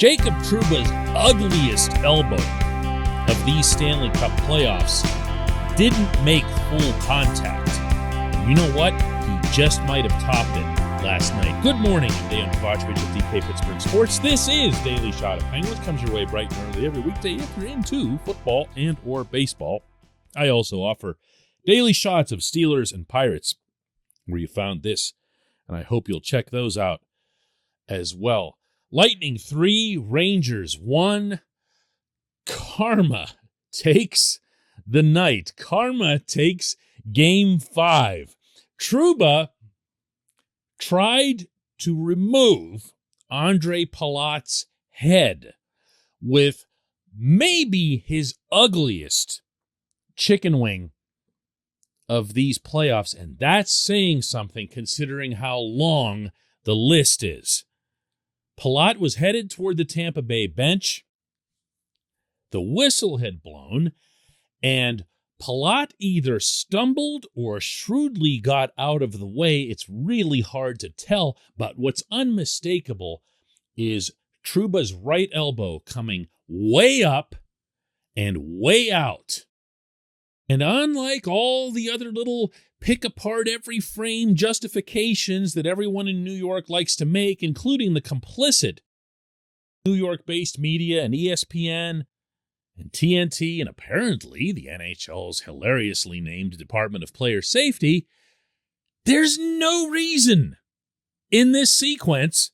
Jacob Trouba's ugliest elbow of these Stanley Cup playoffs didn't make full contact. And you know what? He just might have topped it last night. Good morning, I'm Dejan Kovacevic of DK Pittsburgh Sports. This is Daily Shot of Penguins. Comes your way bright and early every weekday if you're into football and or baseball. I also offer daily shots of Steelers and Pirates, where you found this, and I hope you'll check those out as well. Lightning 3, Rangers 1. Karma takes the night. Karma takes Game 5. Trouba tried to remove Andre Palat's head with maybe his ugliest chicken wing of these playoffs, and that's saying something considering how long the list is. Palat was headed toward the Tampa Bay bench. The whistle had blown, and Palat either stumbled or shrewdly got out of the way. It's really hard to tell, but what's unmistakable is Trouba's right elbow coming way up and way out. And unlike all the other little pick apart every frame justifications that everyone in New York likes to make, including the complicit New York-based media and ESPN and TNT, and apparently the NHL's hilariously named Department of Player Safety, there's no reason in this sequence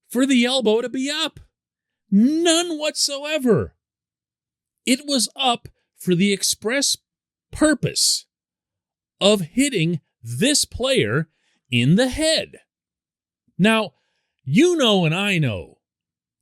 for the elbow to be up. None whatsoever. It was up for the express purpose of hitting this player in the head. Now, you know and I know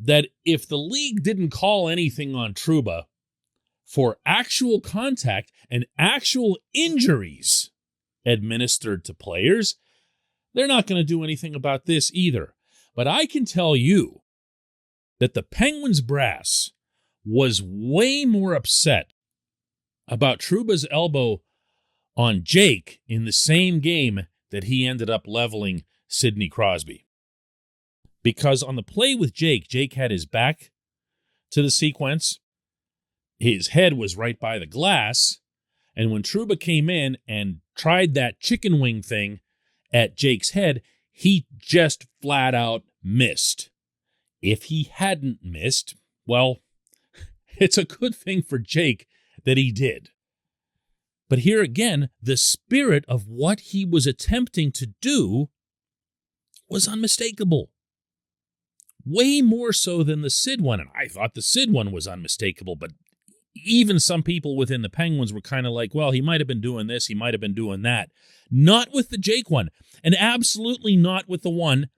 that if the league didn't call anything on Trouba for actual contact and actual injuries administered to players, they're not going to do anything about this either. But I can tell you that the Penguins brass was way more upset about Trouba's elbow on Jake in the same game that he ended up leveling Sidney Crosby. Because on the play with Jake had his back to the sequence. His head was right by the glass, and when Trouba came in and tried that chicken wing thing at Jake's head, he just flat out missed. If he hadn't missed, well, it's a good thing for Jake that he did. But here again, the spirit of what he was attempting to do was unmistakable. Way more so than the Sid one, and I thought the Sid one was unmistakable, but even some people within the Penguins were kind of like, well, he might have been doing this, he might have been doing that. Not with the Jake one, and absolutely not with the one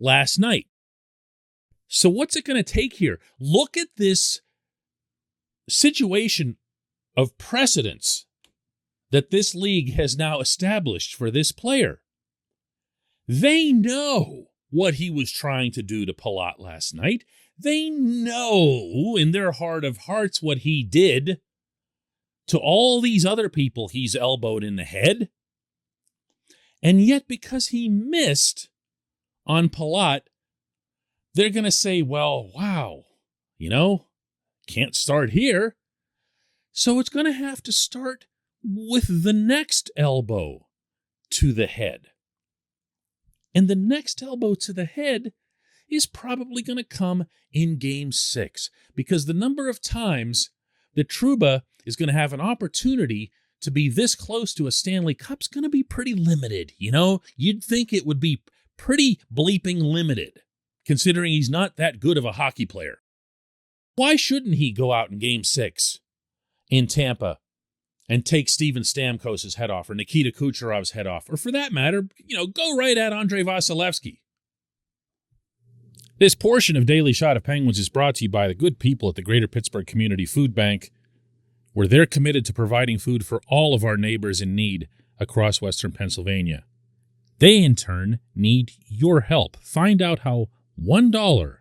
last night. So what's it going to take here? Look at this situation of precedence that this league has now established for this player. They know what he was trying to do to Palat last night. They know in their heart of hearts what he did to all these other people he's elbowed in the head. And yet, because he missed on Palat, they're going to say, well, wow, can't start here. So it's going to have to start with the next elbow to the head. And the next elbow to the head is probably going to come in Game 6, because the number of times that Trouba is going to have an opportunity to be this close to a Stanley Cup is going to be pretty limited. You'd think it would be pretty bleeping limited, considering he's not that good of a hockey player. Why shouldn't he go out in Game 6 in Tampa and take Steven Stamkos' head off, or Nikita Kucherov's head off, or for that matter, go right at Andrei Vasilevsky? This portion of Daily Shot of Penguins is brought to you by the good people at the Greater Pittsburgh Community Food Bank, where they're committed to providing food for all of our neighbors in need across Western Pennsylvania. They, in turn, need your help. Find out how $1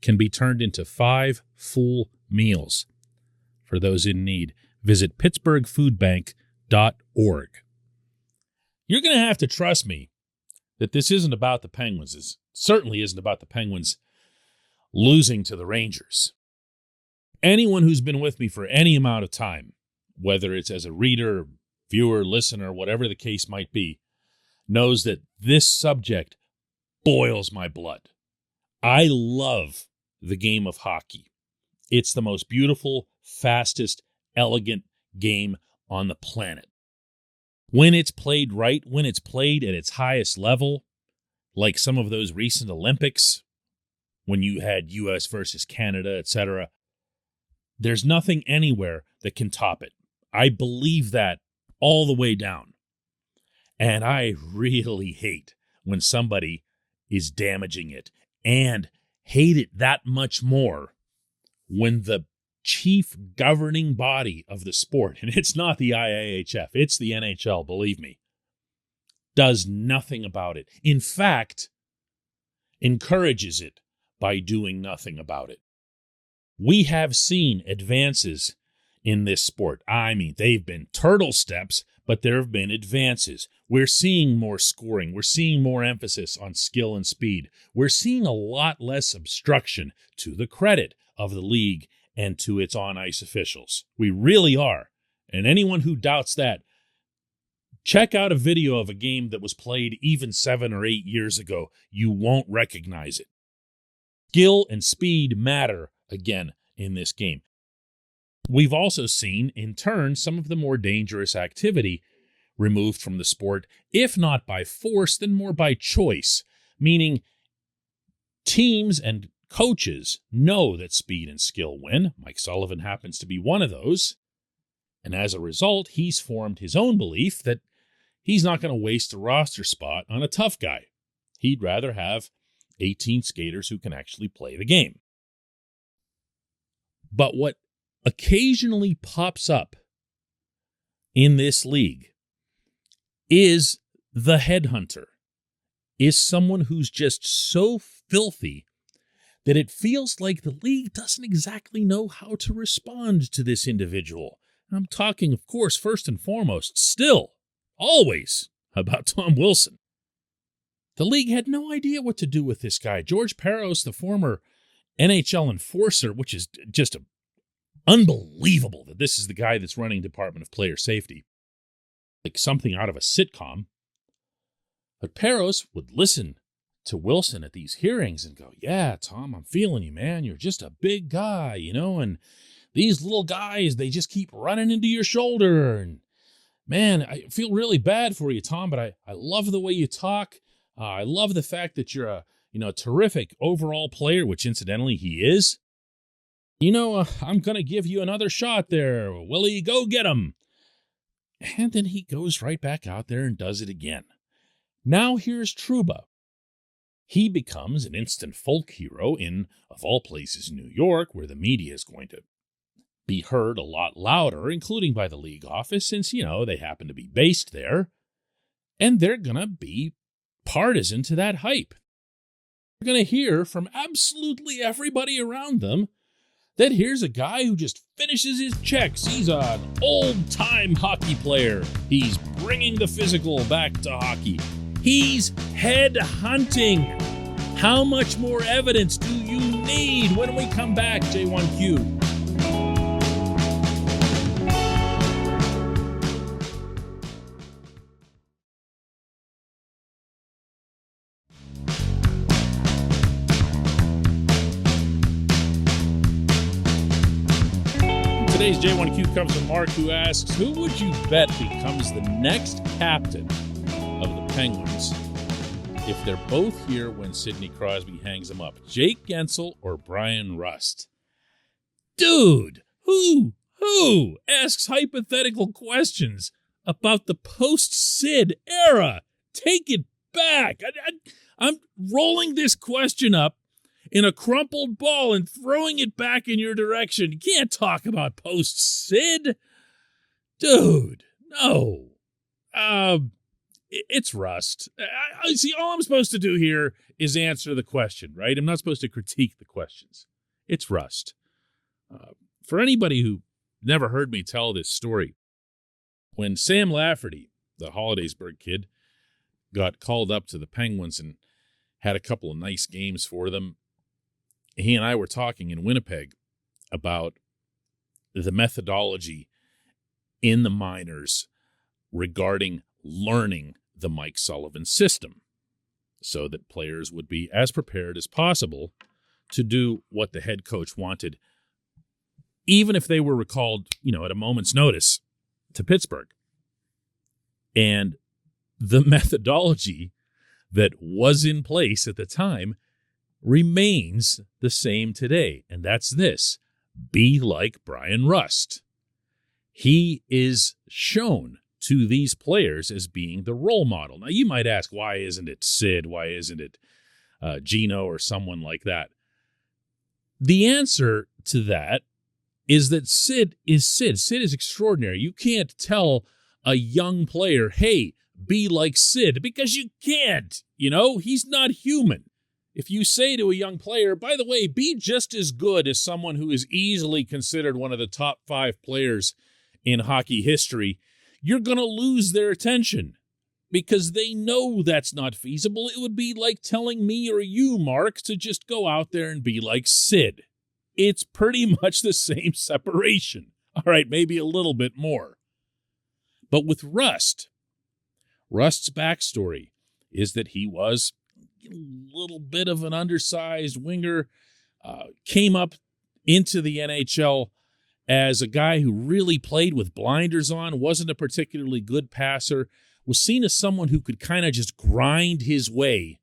can be turned into 5 full meals for those in need. Visit pittsburghfoodbank.org. You're going to have to trust me that this isn't about the Penguins. It certainly isn't about the Penguins losing to the Rangers. Anyone who's been with me for any amount of time, whether it's as a reader, viewer, listener, whatever the case might be, knows that this subject boils my blood. I love the game of hockey. It's the most beautiful, fastest, elegant game on the planet. When it's played right, when it's played at its highest level, like some of those recent Olympics, when you had U.S. versus Canada, etc., there's nothing anywhere that can top it. I believe that all the way down. And I really hate when somebody is damaging it, and hate it that much more when the chief governing body of the sport, and it's not the IIHF, it's the NHL, believe me, does nothing about it. In fact, encourages it by doing nothing about it. We have seen advances in this sport. I mean, they've been turtle steps, but there have been advances. We're seeing more scoring. We're seeing more emphasis on skill and speed. We're seeing a lot less obstruction, to the credit of the league and to its on-ice officials. We really are. And anyone who doubts that, check out a video of a game that was played even 7 or 8 years ago. You won't recognize it. Skill and speed matter, again, in this game. We've also seen, in turn, some of the more dangerous activity removed from the sport, if not by force, then more by choice, meaning teams and coaches know that speed and skill win. Mike Sullivan happens to be one of those. And as a result, he's formed his own belief that he's not going to waste a roster spot on a tough guy. He'd rather have 18 skaters who can actually play the game. But what occasionally pops up in this league is the headhunter, is someone who's just so filthy that it feels like the league doesn't exactly know how to respond to this individual. I'm talking, of course, first and foremost, still, always, about Tom Wilson. The league had no idea what to do with this guy. George Parros, the former NHL enforcer, which is just unbelievable that this is the guy that's running Department of Player Safety, like something out of a sitcom. But Parros would listen to Wilson at these hearings and go, yeah, Tom, I'm feeling you, man. You're just a big guy, and these little guys, they just keep running into your shoulder. And man, I feel really bad for you, Tom, but I love the way you talk. I love the fact that you're a terrific overall player, which incidentally he is. I'm going to give you another shot there. Willie, go get him. And then he goes right back out there and does it again. Now here's Trouba. He becomes an instant folk hero in, of all places, New York, where the media is going to be heard a lot louder, including by the league office, since, they happen to be based there. And they're going to be partisan to that hype. They're going to hear from absolutely everybody around them that here's a guy who just finishes his checks. He's an old-time hockey player. He's bringing the physical back to hockey. He's head-hunting. How much more evidence do you need? When we come back, J1Q. Today's J1Q comes from Mark, who asks, who would you bet becomes the next captain of the Penguins if they're both here when Sidney Crosby hangs them up? Jake Gensel or Brian Rust? Dude, who asks hypothetical questions about the post-Sid era? Take it back. I'm rolling this question up in a crumpled ball and throwing it back in your direction. You can't talk about post-Sid. Dude, no. It's Rust. I see, all I'm supposed to do here is answer the question, right? I'm not supposed to critique the questions. It's Rust. For anybody who never heard me tell this story, when Sam Lafferty, the Hollidaysburg kid, got called up to the Penguins and had a couple of nice games for them, he and I were talking in Winnipeg about the methodology in the minors regarding learning the Mike Sullivan system so that players would be as prepared as possible to do what the head coach wanted, even if they were recalled, at a moment's notice to Pittsburgh. And the methodology that was in place at the time remains the same today, and that's this: be like Brian Rust. He is shown to these players as being the role model. Now, you might ask, why isn't it Sid? Why isn't it Gino or someone like that? The answer to that is that Sid is Sid. Sid is extraordinary. You can't tell a young player, hey, be like Sid, because you can't. He's not human. If you say to a young player, by the way, be just as good as someone who is easily considered one of the top 5 players in hockey history, you're going to lose their attention because they know that's not feasible. It would be like telling me or you, Mark, to just go out there and be like Sid. It's pretty much the same separation. All right, maybe a little bit more. But with Rust's backstory is that he was a little bit of an undersized winger, came up into the NHL as a guy who really played with blinders on, wasn't a particularly good passer, was seen as someone who could kind of just grind his way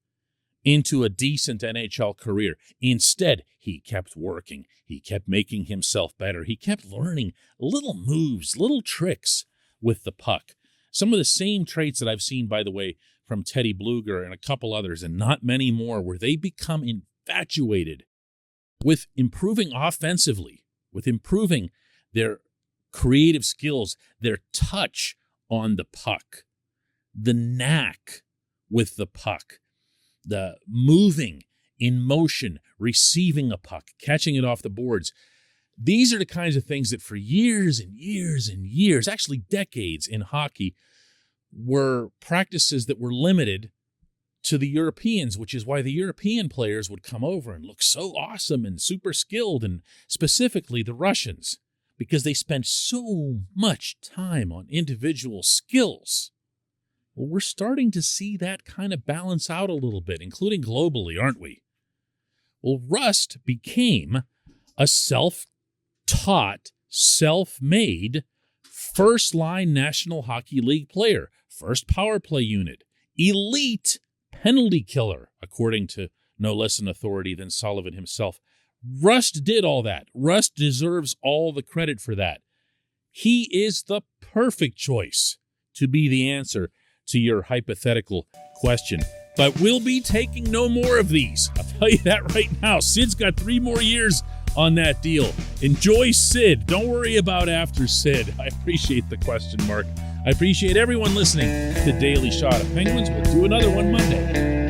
into a decent NHL career. Instead, he kept working. He kept making himself better. He kept learning little moves, little tricks with the puck. Some of the same traits that I've seen, by the way, from Teddy Bluger and a couple others, and not many more, where they become infatuated with improving offensively, with improving their creative skills, their touch on the puck, the knack with the puck, the moving in motion, receiving a puck, catching it off the boards. These are the kinds of things that for years and years and years, actually decades in hockey, were practices that were limited to the Europeans, which is why the European players would come over and look so awesome and super skilled, and specifically the Russians, because they spent so much time on individual skills. Well, we're starting to see that kind of balance out a little bit, including globally, aren't we? Well, Rust became a self-taught, self-made first-line National Hockey League player, first power play unit, elite penalty killer, according to no less an authority than Sullivan himself. Rust did all that. Rust deserves all the credit for that. He is the perfect choice to be the answer to your hypothetical question. But we'll be taking no more of these. I'll tell you that right now. Sid's got 3 more years on that deal. Enjoy Sid. Don't worry about after Sid. I appreciate the question, Mark. I appreciate everyone listening to Daily Shot of Penguins. We'll do another one Monday.